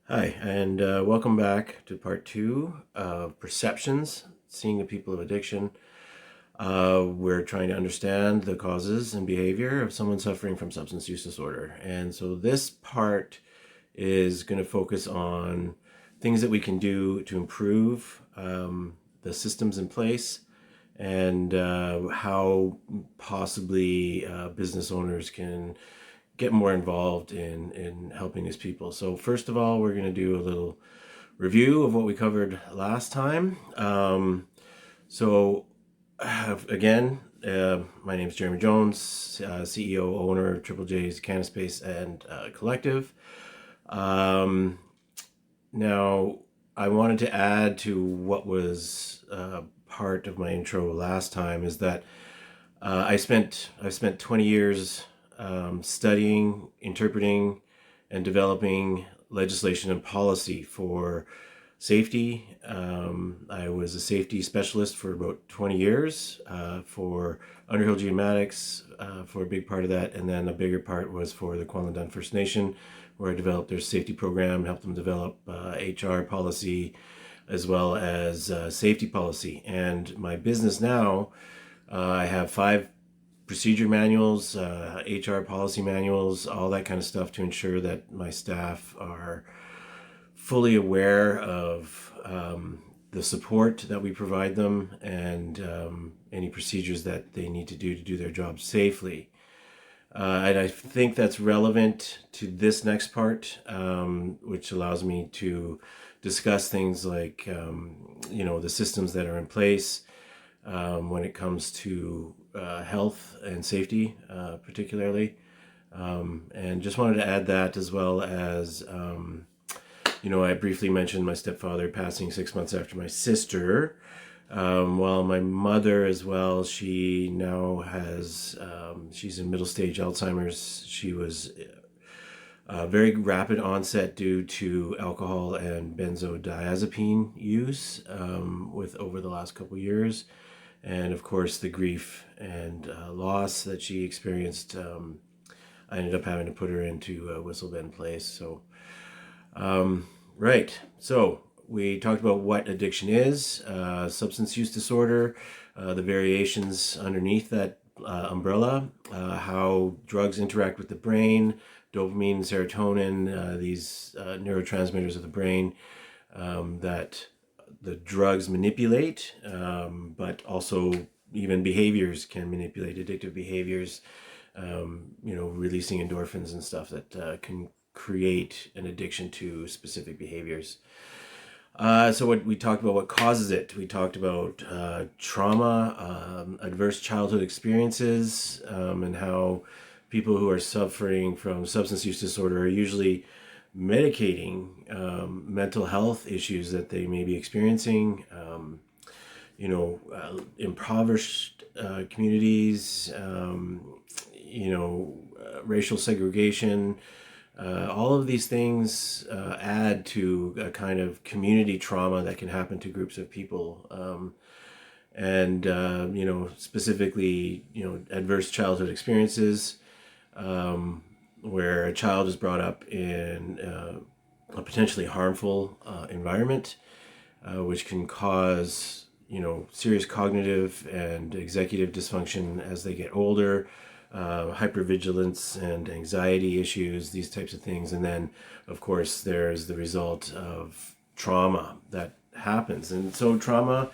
Hi, and welcome back to part two of Perceptions, Seeing the People of Addiction. We're trying to understand the causes and behavior of someone suffering from substance use disorder. And so this part is going to focus on things that we can do to improve the systems in place and how possibly business owners can get more involved in helping these people. So first of all, we're going to do a little review of what we covered last time. Again, my name is Jeremy Jones, CEO, owner of Triple J's Cannabis and Collective. Now, I wanted to add to what was part of my intro last time is that I've spent 20 years studying, interpreting, and developing legislation and policy for safety. I was a safety specialist for about 20 years for Underhill Geomatics for a big part of that, and then a bigger part was for the Kwalendon First Nation, where I developed their safety program, helped them develop HR policy, as well as safety policy. And my business now, I have 5 procedure manuals, HR policy manuals, all that kind of stuff to ensure that my staff are fully aware of the support that we provide them and any procedures that they need to do their job safely. And I think that's relevant to this next part, which allows me to discuss things like, the systems that are in place when it comes to health and safety, particularly. And just wanted to add that, as well as, I briefly mentioned my stepfather passing 6 months after my sister. While my mother as well, she now has, she's in middle stage Alzheimer's. She was very rapid onset due to alcohol and benzodiazepine use with over the last couple years. And of course, the grief and loss that she experienced, I ended up having to put her into a whistle bend place. So, right. So we talked about what addiction is, substance use disorder, the variations underneath that umbrella, how drugs interact with the brain, dopamine, serotonin, these neurotransmitters of the brain that the drugs manipulate, but also even behaviors can manipulate addictive behaviors, releasing endorphins and stuff that can create an addiction to specific behaviors. So what we talked about, what causes it? We talked about trauma, adverse childhood experiences, and how people who are suffering from substance use disorder are usually medicating mental health issues that they may be experiencing, impoverished communities, racial segregation. All of these things add to a kind of community trauma that can happen to groups of people. Specifically, adverse childhood experiences, where a child is brought up in a potentially harmful environment, which can cause, serious cognitive and executive dysfunction as they get older, hypervigilance and anxiety issues, these types of things. And then, of course, there's the result of trauma that happens. And so trauma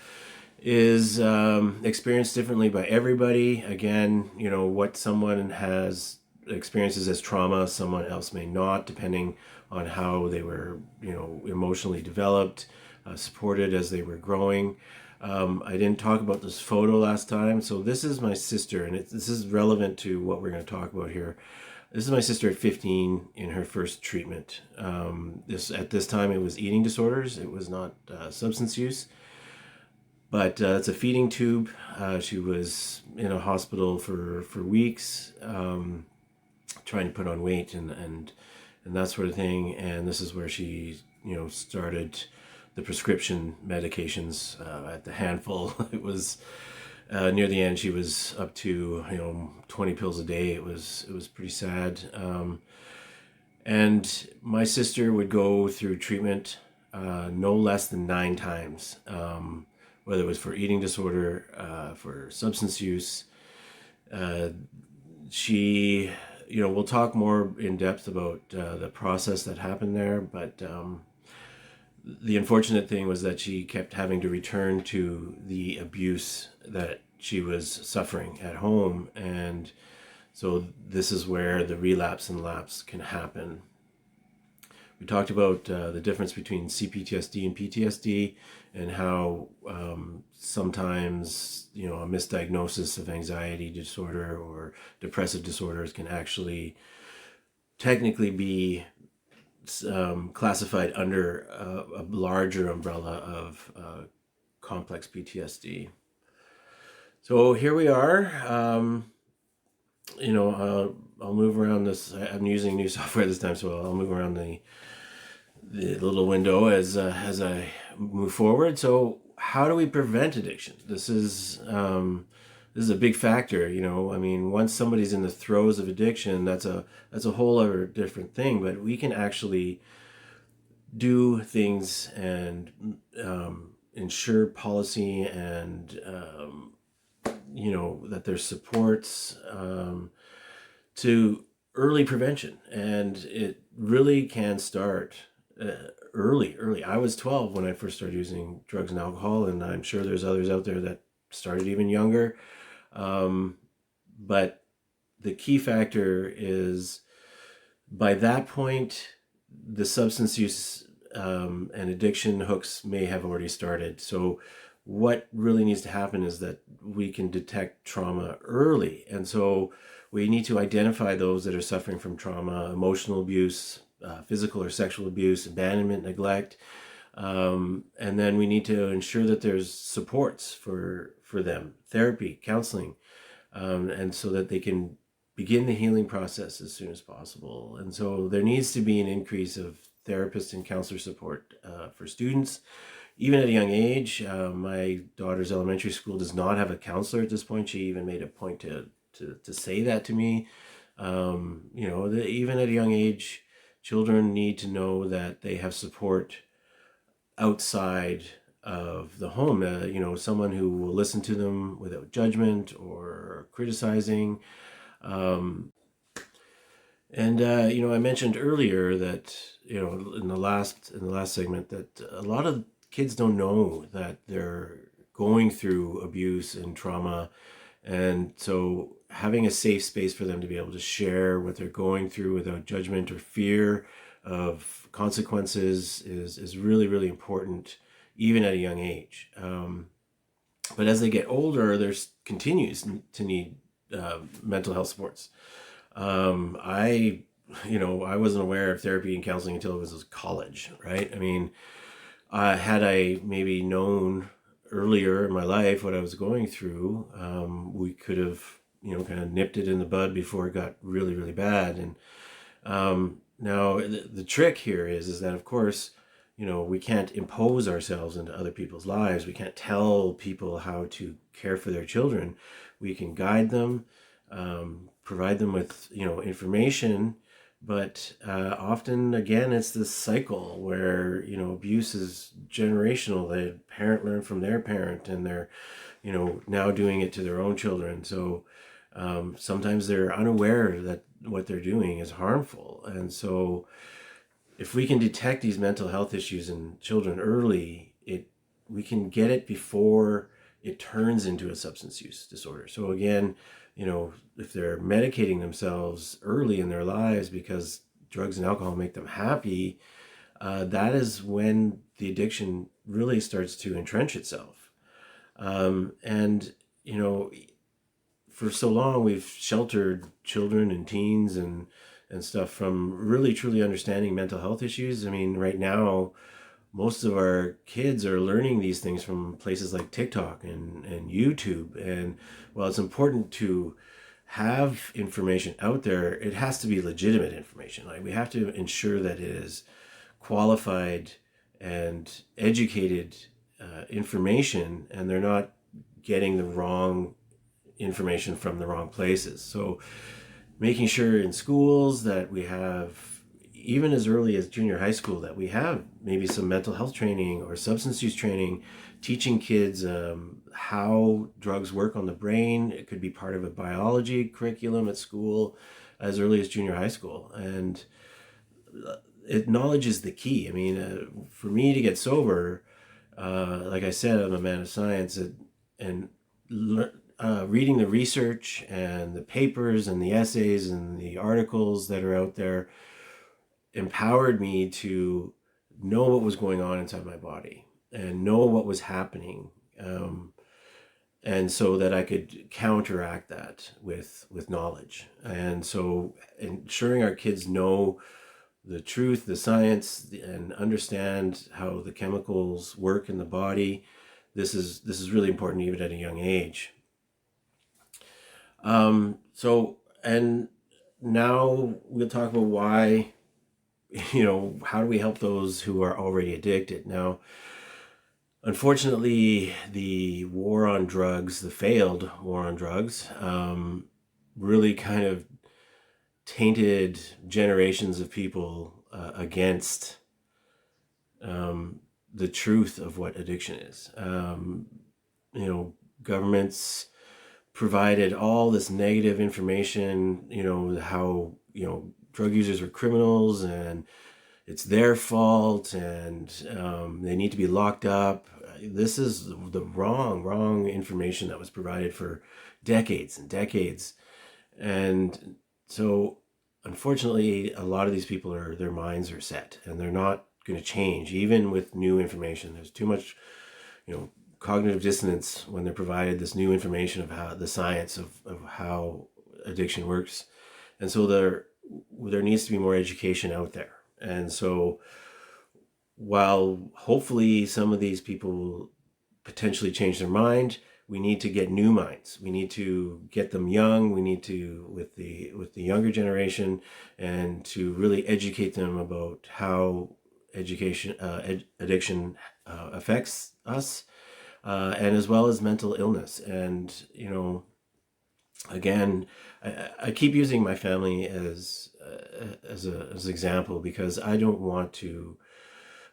is experienced differently by everybody. Again, what someone experiences as trauma, someone else may not, depending on how they were, emotionally developed, supported as they were growing. I didn't talk about this photo last time, so this is my sister, and this is relevant to what we're going to talk about here. This is my sister at 15 in her first treatment. At this time, it was eating disorders. It was not substance use. But it's a feeding tube. She was in a hospital for weeks, trying to put on weight and that sort of thing. And this is where she, started the prescription medications at the handful. It was near the end. She was up to 20 pills a day. It was pretty sad. And my sister would go through treatment no less than 9 times, whether it was for eating disorder, for substance use. She, we'll talk more in depth about the process that happened there, but the unfortunate thing was that she kept having to return to the abuse that she was suffering at home. And so this is where the relapse and lapse can happen. We talked about the difference between CPTSD and PTSD, and how sometimes a misdiagnosis of anxiety disorder or depressive disorders can actually technically be classified under a larger umbrella of complex PTSD. So here we are. I'll move around this. I'm using new software this time, so I'll move around the little window as I move forward. So how do we prevent addiction? This is a big factor. Once somebody's in the throes of addiction, that's a whole other different thing. But we can actually do things and ensure policy and that there's supports to early prevention, and it really can start early. I was 12 when I first started using drugs and alcohol, and I'm sure there's others out there that started even younger. But the key factor is, by that point, the substance use and addiction hooks may have already started. So what really needs to happen is that we can detect trauma early. And so we need to identify those that are suffering from trauma, emotional abuse, physical or sexual abuse, abandonment, neglect. And then we need to ensure that there's supports for them, therapy, counseling, and so that they can begin the healing process as soon as possible. And so there needs to be an increase of therapist and counselor support for students, even at a young age. My daughter's elementary school does not have a counselor at this point. She even made a point to say that to me. Even at a young age, children need to know that they have support outside of the home. Someone who will listen to them without judgment or criticizing. I mentioned earlier that in the last segment, that a lot of kids don't know that they're going through abuse and trauma, and so having a safe space for them to be able to share what they're going through without judgment or fear of consequences is really, really important, even at a young age. But as they get older, there's continues to need mental health supports. I wasn't aware of therapy and counseling until it was college, right? Had I maybe known earlier in my life what I was going through, we could have, kind of nipped it in the bud before it got really, really bad. And now the trick here is that, of course, we can't impose ourselves into other people's lives. We can't tell people how to care for their children. We can guide them, provide them with, information, but often, again, it's this cycle where, abuse is generational. The parent learned from their parent, and they're, now doing it to their own children. So sometimes they're unaware that what they're doing is harmful. And so if we can detect these mental health issues in children early, we can get it before it turns into a substance use disorder. So again, if they're medicating themselves early in their lives because drugs and alcohol make them happy, that is when the addiction really starts to entrench itself. For so long we've sheltered children and teens and stuff from really truly understanding mental health issues. Right now, most of our kids are learning these things from places like TikTok and YouTube. And while it's important to have information out there, it has to be legitimate information. Like, we have to ensure that it is qualified and educated information, and they're not getting the wrong information from the wrong places. So making sure in schools that we have even as early as junior high school, that we have maybe some mental health training or substance use training, teaching kids how drugs work on the brain. It could be part of a biology curriculum at school as early as junior high school. And knowledge is the key. I mean, for me to get sober, like I said, I'm a man of science, and reading the research and the papers and the essays and the articles that are out there empowered me to know what was going on inside my body and know what was happening, and so that I could counteract that with knowledge. And so ensuring our kids know the truth, the science, and understand how the chemicals work in the body. This is really important even at a young age. So, and now we'll talk about why, how do we help those who are already addicted? Now, unfortunately, the war on drugs, the failed war on drugs, really kind of tainted generations of people against the truth of what addiction is. Governments provided all this negative information, how, drug users are criminals and it's their fault and they need to be locked up. This is the wrong information that was provided for decades and decades. And so unfortunately, a lot of these people their minds are set and they're not going to change, even with new information. There's too much, cognitive dissonance when they're provided this new information of how the science of how addiction works. And so there needs to be more education out there. And so while hopefully some of these people potentially change their mind, we need to get new minds. We need to get them young. We need to, with the younger generation, and to really educate them about how addiction affects us, and as well as mental illness. And again, I keep using my family as an example because I don't want to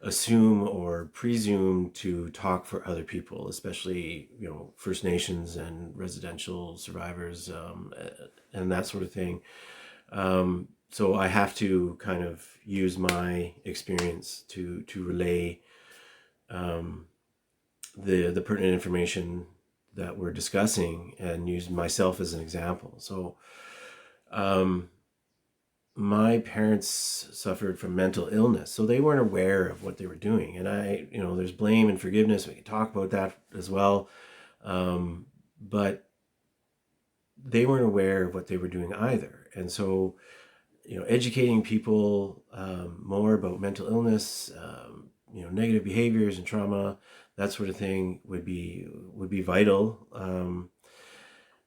assume or presume to talk for other people, especially First Nations and residential survivors, and that sort of thing. So I have to kind of use my experience to relay the pertinent information that we're discussing and use myself as an example. So my parents suffered from mental illness, so they weren't aware of what they were doing. And there's blame and forgiveness. We can talk about that as well. But they weren't aware of what they were doing either. And so, educating people more about mental illness, negative behaviors and trauma, that sort of thing would be vital.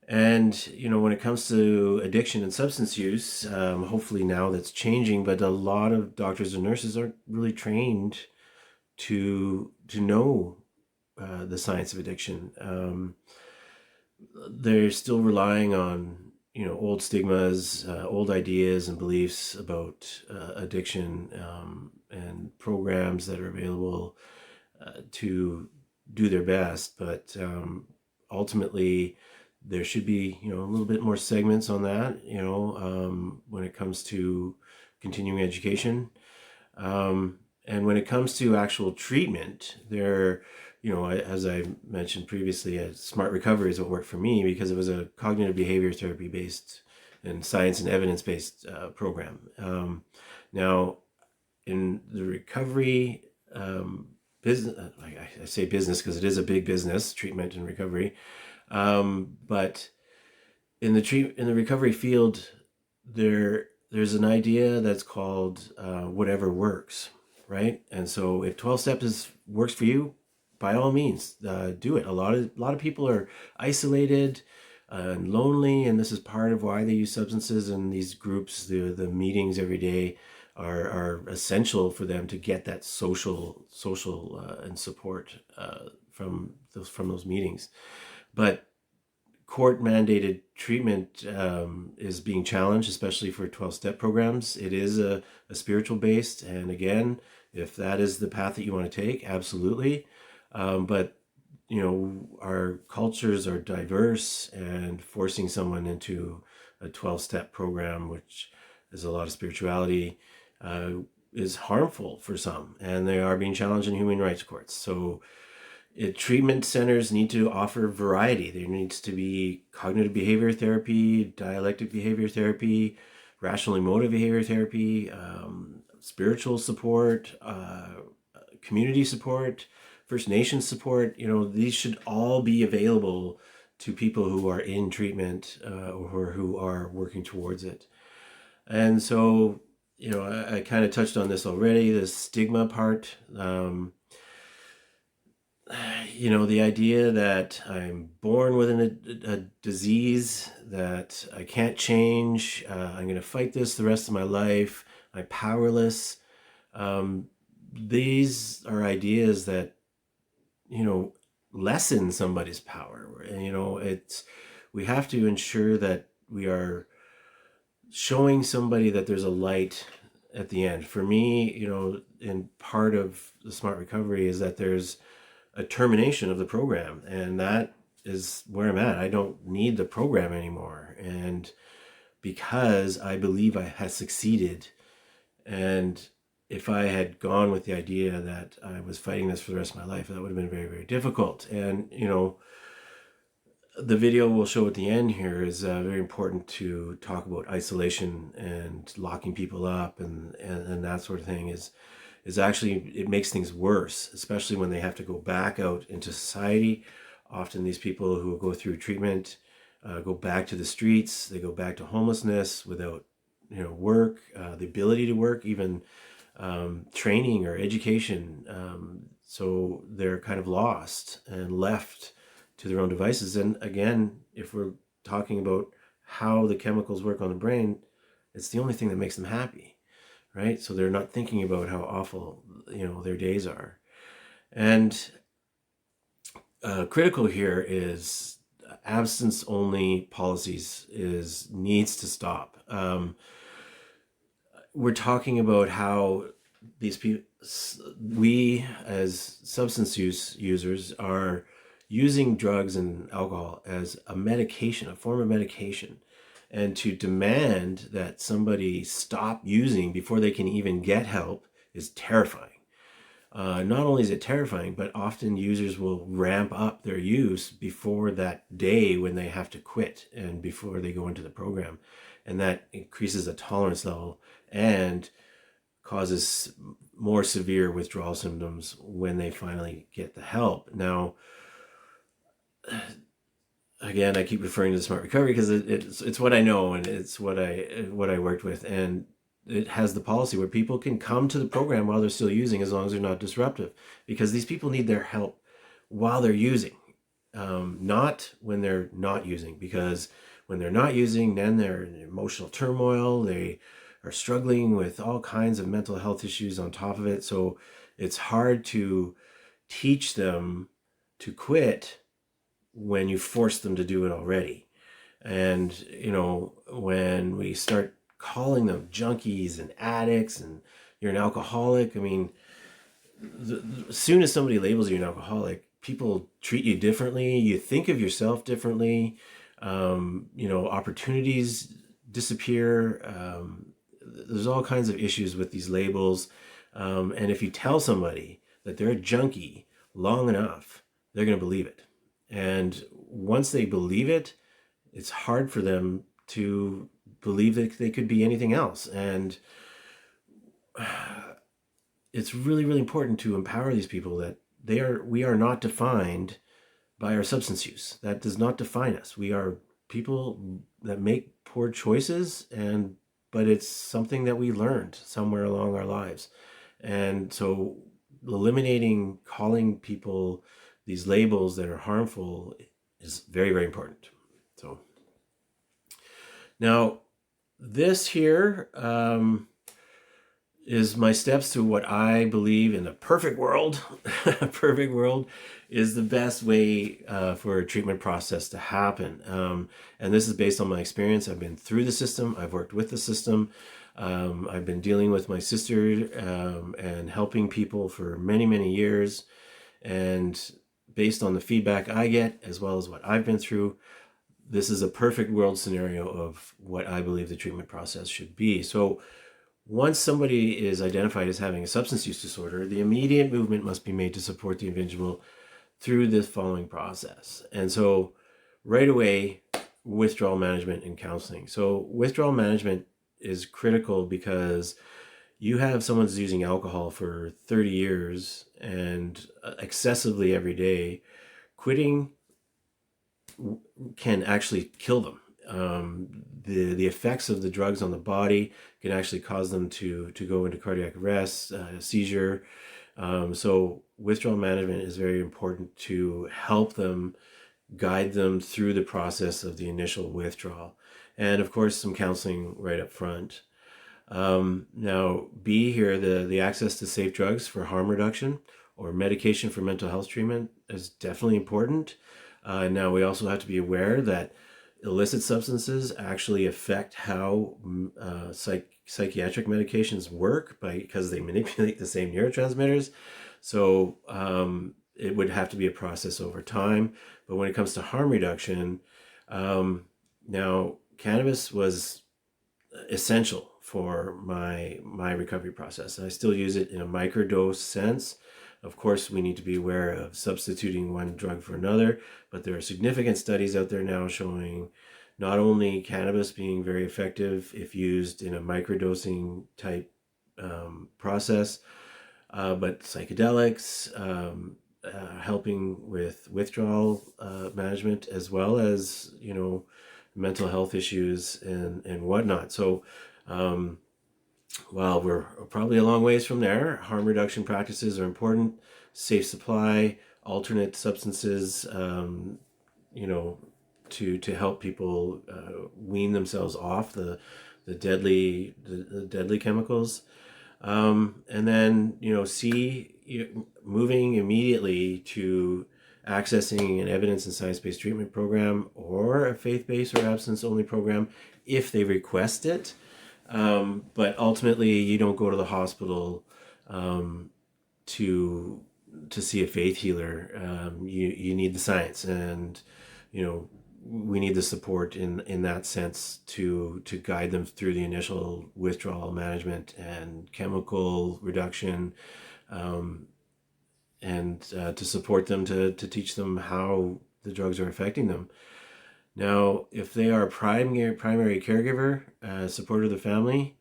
And when it comes to addiction and substance use, hopefully now that's changing, but a lot of doctors and nurses aren't really trained to know the science of addiction. They're still relying on old stigmas, old ideas and beliefs about addiction, and programs that are available to do their best. But ultimately, there should be a little bit more segments on that, when it comes to continuing education, and when it comes to actual treatment. There, as I mentioned previously, Smart Recovery is what worked for me because it was a cognitive behavior therapy based and science and evidence based program. Now, in the recovery business, I say business because it is a big business, treatment and recovery. But in the recovery field, there's an idea that's called whatever works, right? And so if 12 steps works for you, by all means, do it. A lot of people are isolated and lonely, and this is part of why they use substances. And these groups, the meetings every day, are essential for them to get that social and support from those meetings. But court-mandated treatment is being challenged, especially for 12-step programs. It is a spiritual-based, and again, if that is the path that you want to take, absolutely. But our cultures are diverse, and forcing someone into a 12-step program, which is a lot of spirituality, is harmful for some, and they are being challenged in human rights courts. So treatment centers need to offer variety. There needs to be cognitive behavior therapy, dialectic behavior therapy, rational emotive behavior therapy, spiritual support, community support, First Nations support. These should all be available to people who are in treatment or who are working towards it. And so, I kind of touched on this already, the stigma part. The idea that I'm born with a disease that I can't change, I'm going to fight this the rest of my life, I'm powerless. These are ideas that, lessen somebody's power. We have to ensure that we are showing somebody that there's a light at the end. For me, and part of the Smart Recovery is that there's a termination of the program, and that is where I'm at. I don't need the program anymore, and because I believe I have succeeded. And if I had gone with the idea that I was fighting this for the rest of my life, that would have been very, very difficult. And the video we'll show at the end here is very important to talk about isolation and locking people up and that sort of thing is actually, it makes things worse, especially when they have to go back out into society. Often these people who go through treatment go back to the streets, they go back to homelessness without work, the ability to work, even training or education. So they're kind of lost and left to their own devices. And again, if we're talking about how the chemicals work on the brain, it's the only thing that makes them happy, right? So they're not thinking about how awful, their days are. And critical here is abstinence-only policies needs to stop. We're talking about how these people, we as substance use users, are using drugs and alcohol as a medication, a form of medication, and to demand that somebody stop using before they can even get help is terrifying. Not only is it terrifying, but often users will ramp up their use before that day when they have to quit and before they go into the program. And that increases the tolerance level and causes more severe withdrawal symptoms when they finally get the help. Now, again, I keep referring to the Smart Recovery because it's what I know, and it's what I worked with, and it has the policy where people can come to the program while they're still using, as long as they're not disruptive, because these people need their help while they're using, not when they're not using, because when they're not using, then they're in emotional turmoil, they are struggling with all kinds of mental health issues on top of it. So it's hard to teach them to quit when you force them to do it already. And when we start calling them junkies and addicts and you're an alcoholic, I mean, as soon as somebody labels you an alcoholic, people treat you differently, you think of yourself differently, opportunities disappear. There's all kinds of issues with these labels, and if you tell somebody that they're a junkie long enough, they're going to believe it. And once they believe it, it's hard for them to believe that they could be anything else. And it's really, really important to empower these people that we are not defined by our substance use. That does not define us. We are people that make poor choices, but it's something that we learned somewhere along our lives. And so eliminating calling people these labels that are harmful is very, very important. So now this here is my steps to what I believe in a perfect world, a perfect world is the best way for a treatment process to happen. And this is based on my experience. I've been through the system. I've worked with the system. I've been dealing with my sister and helping people for many, many years. And based on the feedback I get, as well as what I've been through, this is a perfect world scenario of what I believe the treatment process should be. So once somebody is identified as having a substance use disorder, the immediate movement must be made to support the individual through this following process. And so right away, withdrawal management and counseling. So withdrawal management is critical because you have someone who's using alcohol for 30 years and excessively every day. Quitting can actually kill them. The effects of the drugs on the body can actually cause them to go into cardiac arrest, seizure. So withdrawal management is very important to help them, guide them through the process of the initial withdrawal. And of course, some counseling right up front. Now, B here, the access to safe drugs for harm reduction or medication for mental health treatment is definitely important. Now, we also have to be aware that illicit substances actually affect how psychiatric medications work because they manipulate the same neurotransmitters. So it would have to be a process over time. But when it comes to harm reduction, now cannabis was essential for my recovery process. I still use it in a microdose sense. Of course, we need to be aware of substituting one drug for another, but there are significant studies out there now showing not only cannabis being very effective if used in a microdosing type process, but psychedelics, helping with withdrawal management, as well as, mental health issues and whatnot. So while we're probably a long ways from there, harm reduction practices are important. Safe supply, alternate substances, to help people wean themselves off the deadly chemicals. And then, moving immediately to accessing an evidence and science-based treatment program or a faith-based or abstinence-only program if they request it. But ultimately, you don't go to the hospital to see a faith healer. You need the science, and we need the support in that sense to guide them through the initial withdrawal management and chemical reduction, and to support them to teach them how the drugs are affecting them. Now, if they are a primary caregiver, support of the family,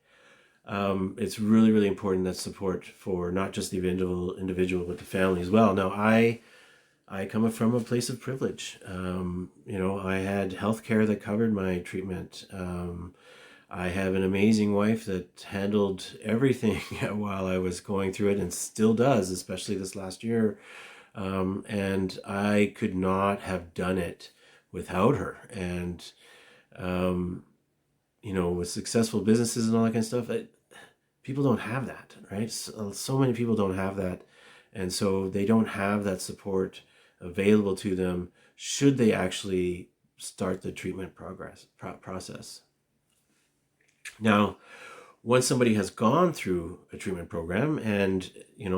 it's really, really important that support for not just the individual, but the family as well. Now, I come from a place of privilege. I had health care that covered my treatment. I have an amazing wife that handled everything while I was going through it and still does, especially this last year. And I could not have done it without her. And, with successful businesses and all that kind of stuff, people don't have that, right? So many people don't have that. And so they don't have that support available to them should they actually start the treatment process. Now, once somebody has gone through a treatment program, and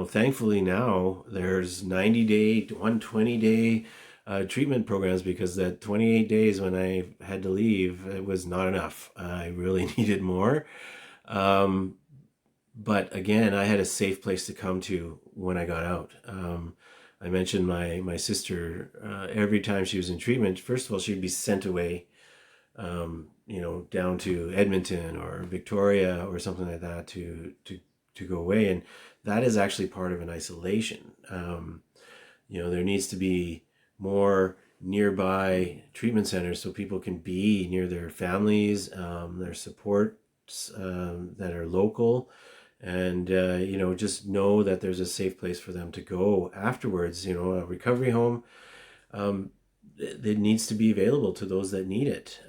thankfully now there's 90-day, 120-day treatment programs, because that 28 days when I had to leave, it was not enough. I really needed more. But again, I had a safe place to come to when I got out. I mentioned my sister, every time she was in treatment, first of all, she'd be sent away, down to Edmonton or Victoria or something like that to go away. And that is actually part of an isolation. There needs to be more nearby treatment centers so people can be near their families, their supports that are local, and just know that there's a safe place for them to go afterwards. A recovery home, it needs to be available to those that need it.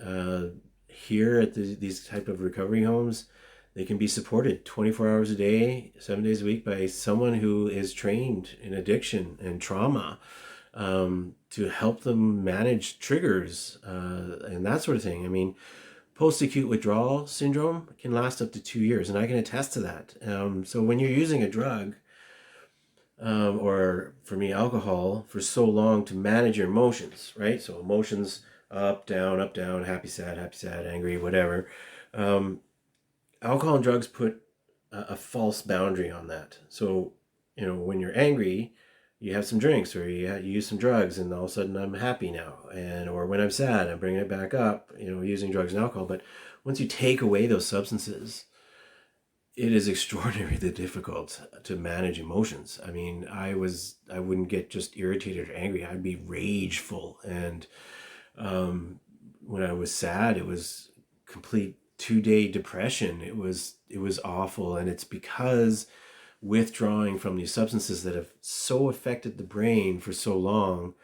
Here at these type of recovery homes, they can be supported 24 hours a day, 7 days a week by someone who is trained in addiction and trauma, to help them manage triggers, and that sort of thing. I mean, post-acute withdrawal syndrome can last up to 2 years, and I can attest to that. So when you're using a drug, or for me, alcohol, for so long to manage your emotions, right? So emotions up, down, happy, sad, angry, whatever. Alcohol and drugs put a false boundary on that. So, when you're angry, you have some drinks or you use some drugs, and all of a sudden I'm happy now. Or when I'm sad, I'm bringing it back up, using drugs and alcohol. But once you take away those substances, it is extraordinarily difficult to manage emotions. I mean, I wouldn't get just irritated or angry. I'd be rageful. And when I was sad, it was complete 2-day depression. It was awful. And it's because withdrawing from these substances that have so affected the brain for so long,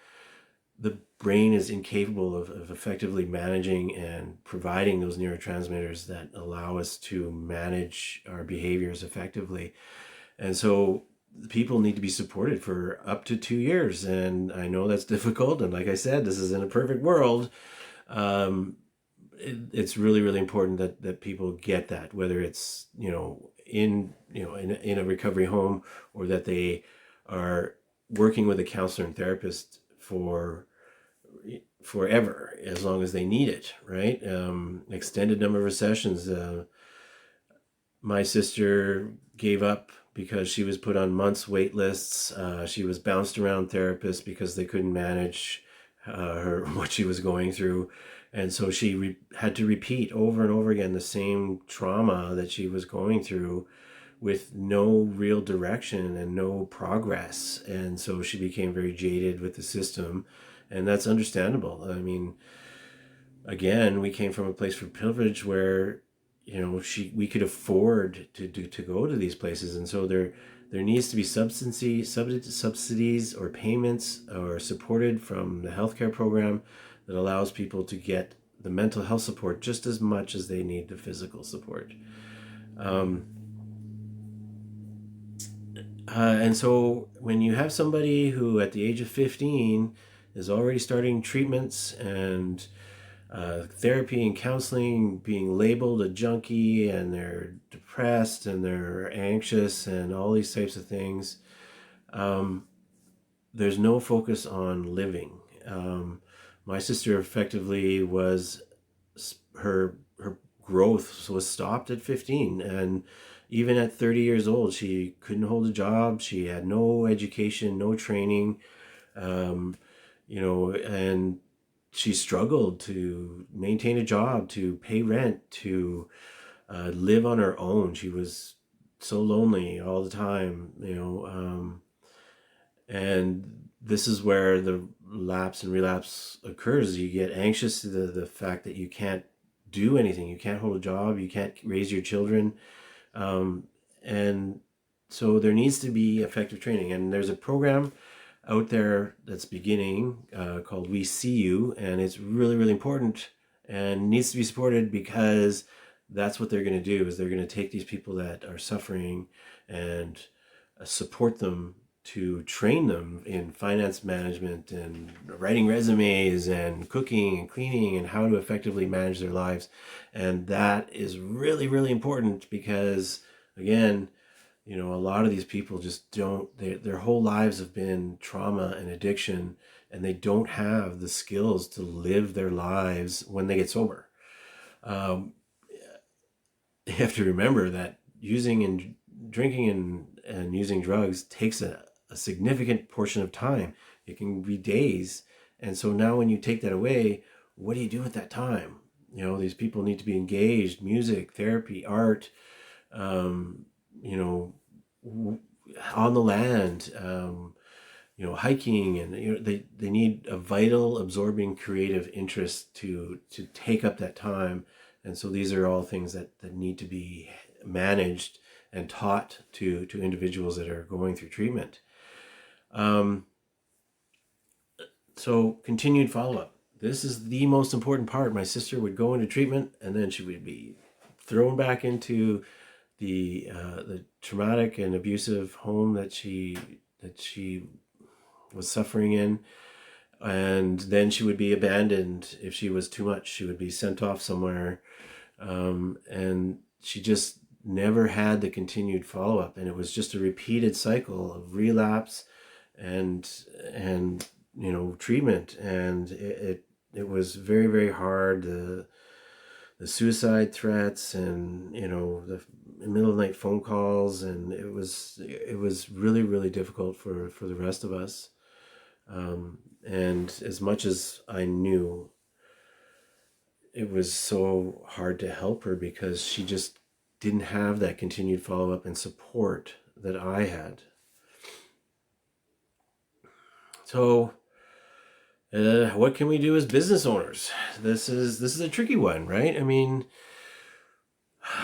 the brain is incapable of effectively managing and providing those neurotransmitters that allow us to manage our behaviors effectively. And so people need to be supported for up to 2 years. And I know that's difficult. And like I said, this is in a perfect world. It's really, really important that people get that, whether it's, in a recovery home, or that they are working with a counselor and therapist forever, as long as they need it, right? Extended number of sessions. My sister gave up because she was put on months wait lists. She was bounced around therapists because they couldn't manage what she was going through. And so she had to repeat over and over again the same trauma that she was going through, with no real direction and no progress. And so she became very jaded with the system, and that's understandable. I mean, again, we came from a place of privilege where, we could afford to go to these places. And so there needs to be subsidies or payments or supported from the healthcare program that allows people to get the mental health support just as much as they need the physical support. And so when you have somebody who at the age of 15 is already starting treatments and therapy and counseling, being labeled a junkie, and they're depressed and they're anxious and all these types of things, there's no focus on living. My sister effectively was, her growth was stopped at 15, and even at 30 years old, she couldn't hold a job. She had no education, no training, and she struggled to maintain a job, to pay rent, to live on her own. She was so lonely all the time, and this is where the lapse and relapse occurs. You get anxious to the fact that you can't do anything. You can't hold a job. You can't raise your children. And so there needs to be effective training. And there's a program out there that's beginning called We See You. And it's really, really important and needs to be supported, because that's what they're going to do, is they're going to take these people that are suffering and support them, to train them in finance management and writing resumes and cooking and cleaning and how to effectively manage their lives. And that is really, really important, because again, a lot of these people just their whole lives have been trauma and addiction, and they don't have the skills to live their lives when they get sober. You have to remember that using and drinking and using drugs takes a significant portion of time. It can be days. And so now when you take that away, what do you do with that time? These people need to be engaged: music, therapy, art, on the land, hiking, and they need a vital, absorbing, creative interest to take up that time. And so these are all things that need to be managed and taught to individuals that are going through treatment. So continued follow-up. This is the most important part. My sister would go into treatment, and then she would be thrown back into the traumatic and abusive home that she was suffering in, and then she would be abandoned if she was too much. She would be sent off somewhere, and she just never had the continued follow-up, and it was just a repeated cycle of relapse and treatment, and it was very, very hard. The suicide threats and the middle of the night phone calls, and it was really, really difficult for the rest of us. And as much as I knew, it was so hard to help her because she just didn't have that continued follow-up and support that I had. So what can we do as business owners? This is a tricky one, right? I mean,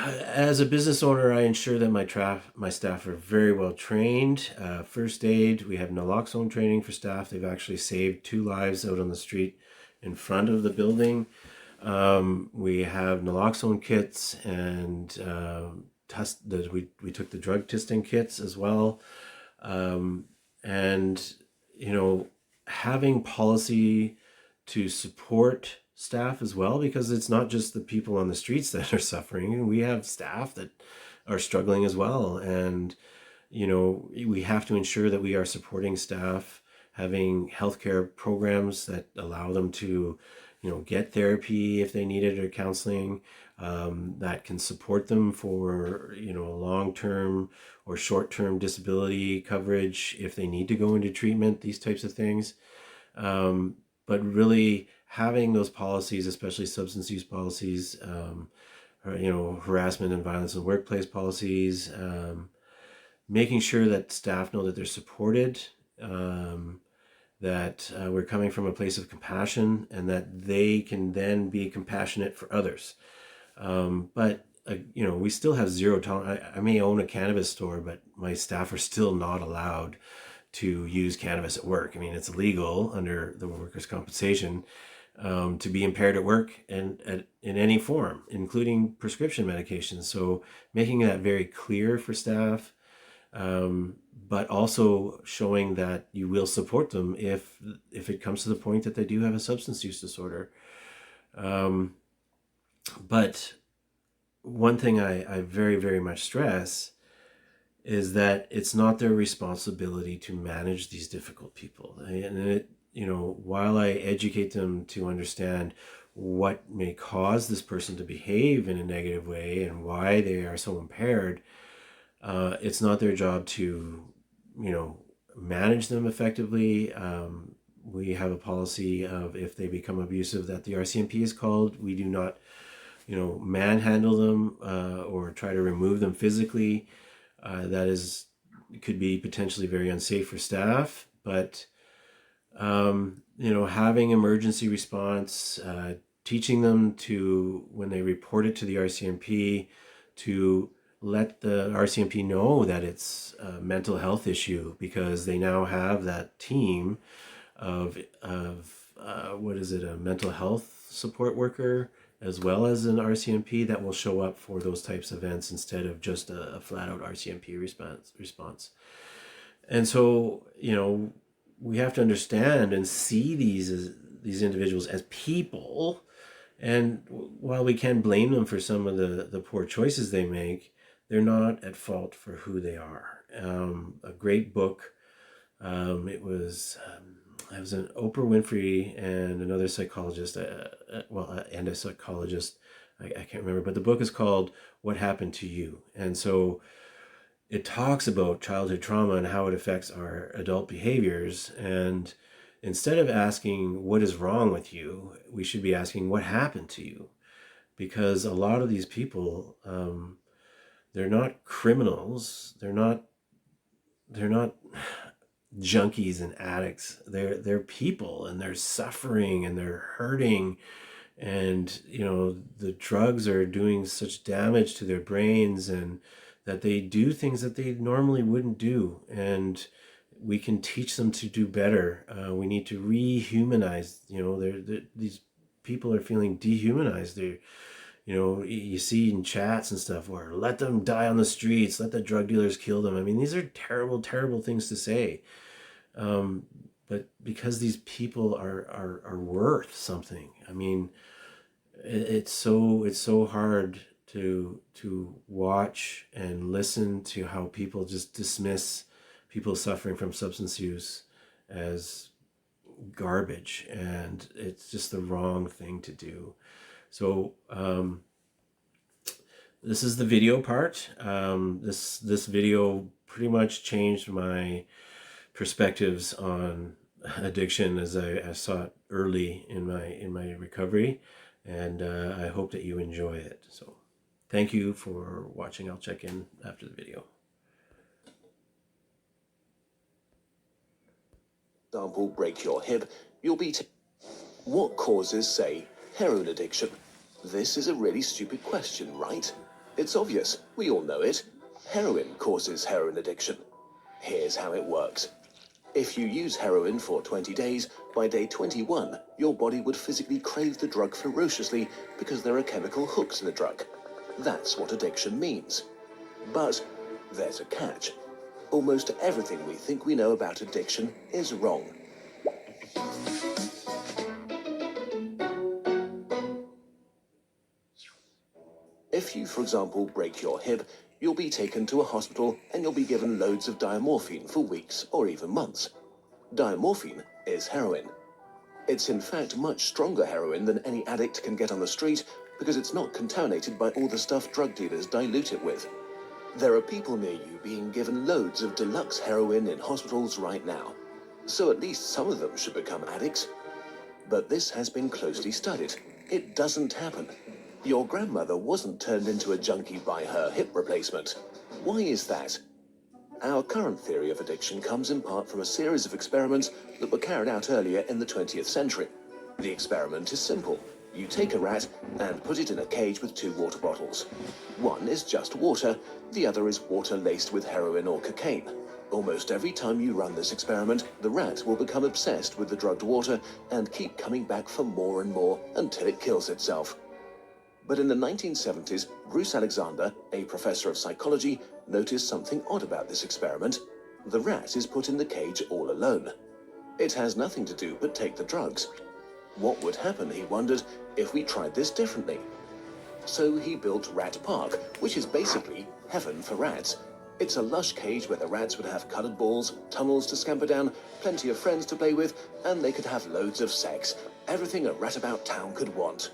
as a business owner, I ensure that my staff are very well trained. First aid, we have naloxone training for staff. They've actually saved 2 lives out on the street in front of the building. We have naloxone kits, and we took the drug testing kits as well. And having policy to support staff as well, because it's not just the people on the streets that are suffering. We have staff that are struggling as well, and we have to ensure that we are supporting staff, having healthcare programs that allow them to get therapy if they need it, or counseling, that can support them for long-term or short-term disability coverage if they need to go into treatment, these types of things. But really having those policies, especially substance use policies, harassment and violence in the workplace policies, making sure that staff know that they're supported, that we're coming from a place of compassion, and that they can then be compassionate for others. But we still have zero tolerance. I may own a cannabis store, but my staff are still not allowed to use cannabis at work. I mean, it's illegal under the workers' compensation to be impaired at work and in any form, including prescription medications. So making that very clear for staff, but also showing that you will support them if it comes to the point that they do have a substance use disorder. But one thing I very, very much stress is that it's not their responsibility to manage these difficult people. And while I educate them to understand what may cause this person to behave in a negative way and why they are so impaired, it's not their job to, manage them effectively. We have a policy of, if they become abusive, that the RCMP is called. We do not, manhandle them or try to remove them physically. That could be potentially very unsafe for staff, but having emergency response, teaching them to, when they report it to the RCMP, to let the RCMP know that it's a mental health issue, because they now have that team of a mental health support worker, as well as an RCMP that will show up for those types of events instead of just a flat out RCMP response. And so, we have to understand and see these individuals as people. And while we can blame them for some of the poor choices they make, they're not at fault for who they are. A great book. It was an Oprah Winfrey and another psychologist, and a psychologist, I can't remember, but the book is called What Happened to You? And so it talks about childhood trauma and how it affects our adult behaviors. And instead of asking what is wrong with you, we should be asking what happened to you. Because a lot of these people, they're not criminals. They're not junkies and addicts. They're people, and they're suffering, and they're hurting, and the drugs are doing such damage to their brains, and that they do things that they normally wouldn't do. And we can teach them to do better. We need to rehumanize. These people are feeling dehumanized. You know, you see in chats and stuff where let them die on the streets, let the drug dealers kill them. I mean, these are terrible, terrible things to say. But because these people are worth something, I mean, it's so hard to watch and listen to how people just dismiss people suffering from substance use as garbage, and it's just the wrong thing to do. So this is the video part. This video pretty much changed my perspectives on addiction as I saw it early in my recovery, and I hope that you enjoy it. So thank you for watching. I'll check in after the video. Example, break your hip, you'll be... What causes, say, heroin addiction? This is a really stupid question, right? It's obvious. We all know it. Heroin causes heroin addiction. Here's how it works. If you use heroin for 20 days, by day 21, your body would physically crave the drug ferociously because there are chemical hooks in the drug. That's what addiction means. But there's a catch. Almost everything we think we know about addiction is wrong. If you, for example, break your hip, you'll be taken to a hospital and you'll be given loads of diamorphine for weeks or even months. Diamorphine is heroin. It's in fact much stronger heroin than any addict can get on the street because it's not contaminated by all the stuff drug dealers dilute it with. There are people near you being given loads of deluxe heroin in hospitals right now. So at least some of them should become addicts. But this has been closely studied. It doesn't happen. Your grandmother wasn't turned into a junkie by her hip replacement. Why is that? Our current theory of addiction comes in part from a series of experiments that were carried out earlier in the 20th century. The experiment is simple. You take a rat and put it in a cage with 2 water bottles. One is just water, the other is water laced with heroin or cocaine. Almost every time you run this experiment, the rat will become obsessed with the drugged water and keep coming back for more and more until it kills itself. But in the 1970s, Bruce Alexander, a professor of psychology, noticed something odd about this experiment. The rat is put in the cage all alone. It has nothing to do but take the drugs. What would happen, he wondered, if we tried this differently? So he built Rat Park, which is basically heaven for rats. It's a lush cage where the rats would have colored balls, tunnels to scamper down, plenty of friends to play with, and they could have loads of sex. Everything a rat about town could want.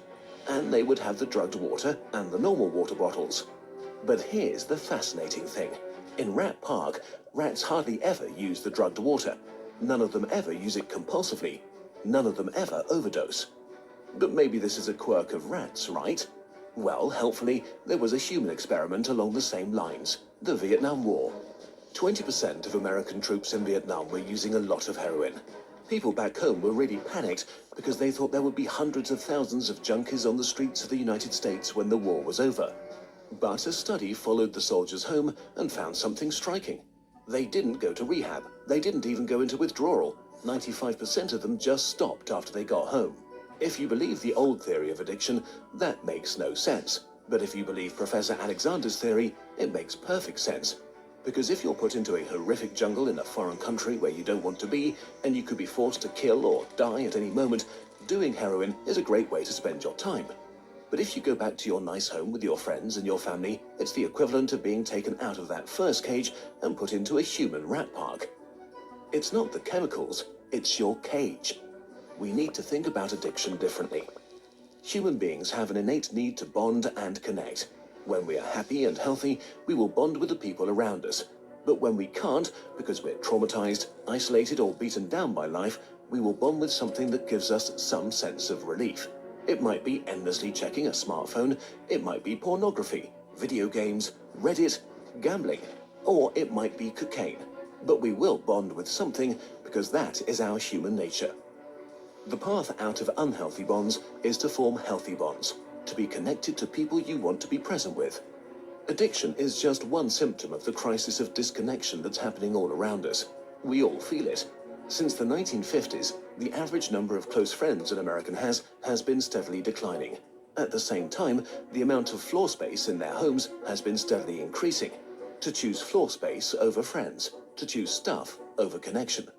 And they would have the drugged water and the normal water bottles. But here's the fascinating thing. In Rat Park, rats hardly ever use the drugged water. None of them ever use it compulsively. None of them ever overdose. But maybe this is a quirk of rats, right? Well, helpfully, there was a human experiment along the same lines, the Vietnam War. 20% of American troops in Vietnam were using a lot of heroin. People back home were really panicked because they thought there would be hundreds of thousands of junkies on the streets of the United States when the war was over. But a study followed the soldiers home and found something striking. They didn't go to rehab. They didn't even go into withdrawal. 95% of them just stopped after they got home. If you believe the old theory of addiction, that makes no sense. But if you believe Professor Alexander's theory, it makes perfect sense. Because if you're put into a horrific jungle in a foreign country where you don't want to be, and you could be forced to kill or die at any moment, doing heroin is a great way to spend your time. But if you go back to your nice home with your friends and your family, it's the equivalent of being taken out of that first cage and put into a human rat park. It's not the chemicals, it's your cage. We need to think about addiction differently. Human beings have an innate need to bond and connect. When we are happy and healthy, we will bond with the people around us. But when we can't, because we're traumatized, isolated, or beaten down by life, we will bond with something that gives us some sense of relief. It might be endlessly checking a smartphone, it might be pornography, video games, Reddit, gambling, or it might be cocaine. But we will bond with something because that is our human nature. The path out of unhealthy bonds is to form healthy bonds, to be connected to people you want to be present with. Addiction is just one symptom of the crisis of disconnection that's happening all around us. We all feel it. Since the 1950s, the average number of close friends an American has been steadily declining. At the same time, the amount of floor space in their homes has been steadily increasing. To choose floor space over friends, to choose stuff over connection.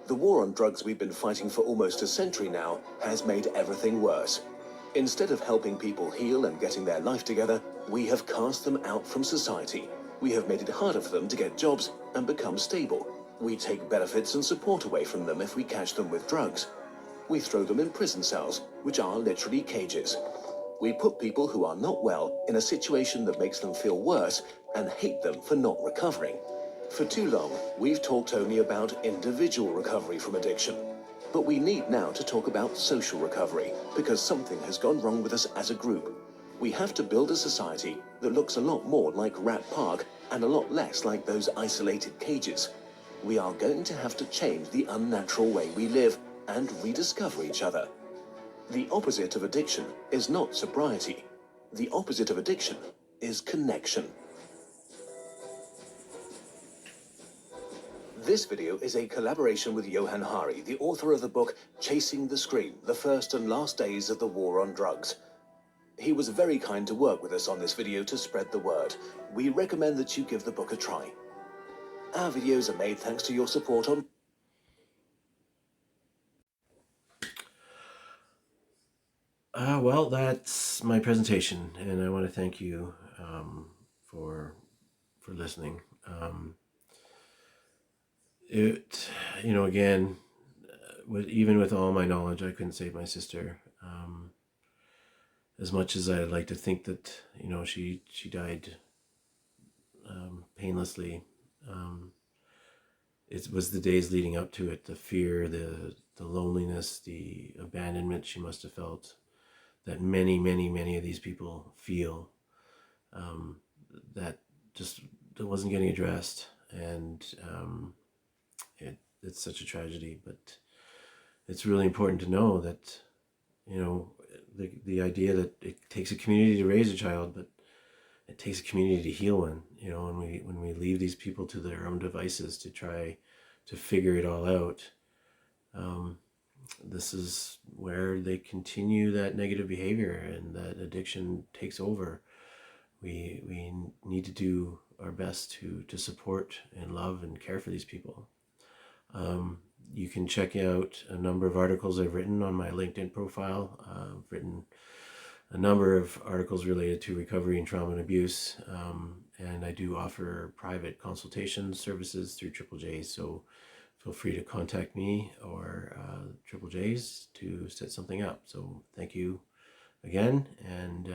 The war on drugs we've been fighting for almost a century now has made everything worse. Instead of helping people heal and getting their life together, we have cast them out from society. We have made it harder for them to get jobs and become stable. We take benefits and support away from them if we catch them with drugs. We throw them in prison cells, which are literally cages. We put people who are not well in a situation that makes them feel worse and hate them for not recovering. For too long, we've talked only about individual recovery from addiction. But we need now to talk about social recovery, because something has gone wrong with us as a group. We have to build a society that looks a lot more like Rat Park and a lot less like those isolated cages. We are going to have to change the unnatural way we live and rediscover each other. The opposite of addiction is not sobriety. The opposite of addiction is connection. This video is a collaboration with Johan Hari, the author of the book Chasing the Scream, The First and Last Days of the War on Drugs. He was very kind to work with us on this video to spread the word. We recommend that you give the book a try. Our videos are made thanks to your support on... Well, that's my presentation, and I want to thank you for listening. Again, even with all my knowledge, I couldn't save my sister. As much as I'd like to think that, she died painlessly. It was the days leading up to it, the fear, the loneliness, the abandonment she must have felt, that many, many, many of these people feel, that wasn't getting addressed. And it's such a tragedy, but it's really important to know that, the idea that it takes a community to raise a child, but it takes a community to heal one. When we leave these people to their own devices to try to figure it all out, this is where they continue that negative behavior and that addiction takes over. We need to do our best to support and love and care for these people. You can check out a number of articles I've written on my LinkedIn profile. I've written a number of articles related to recovery and trauma and abuse, and I do offer private consultation services through Triple J's, so feel free to contact me or Triple J's to set something up. So thank you again, and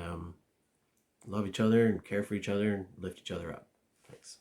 love each other and care for each other and lift each other up. Thanks.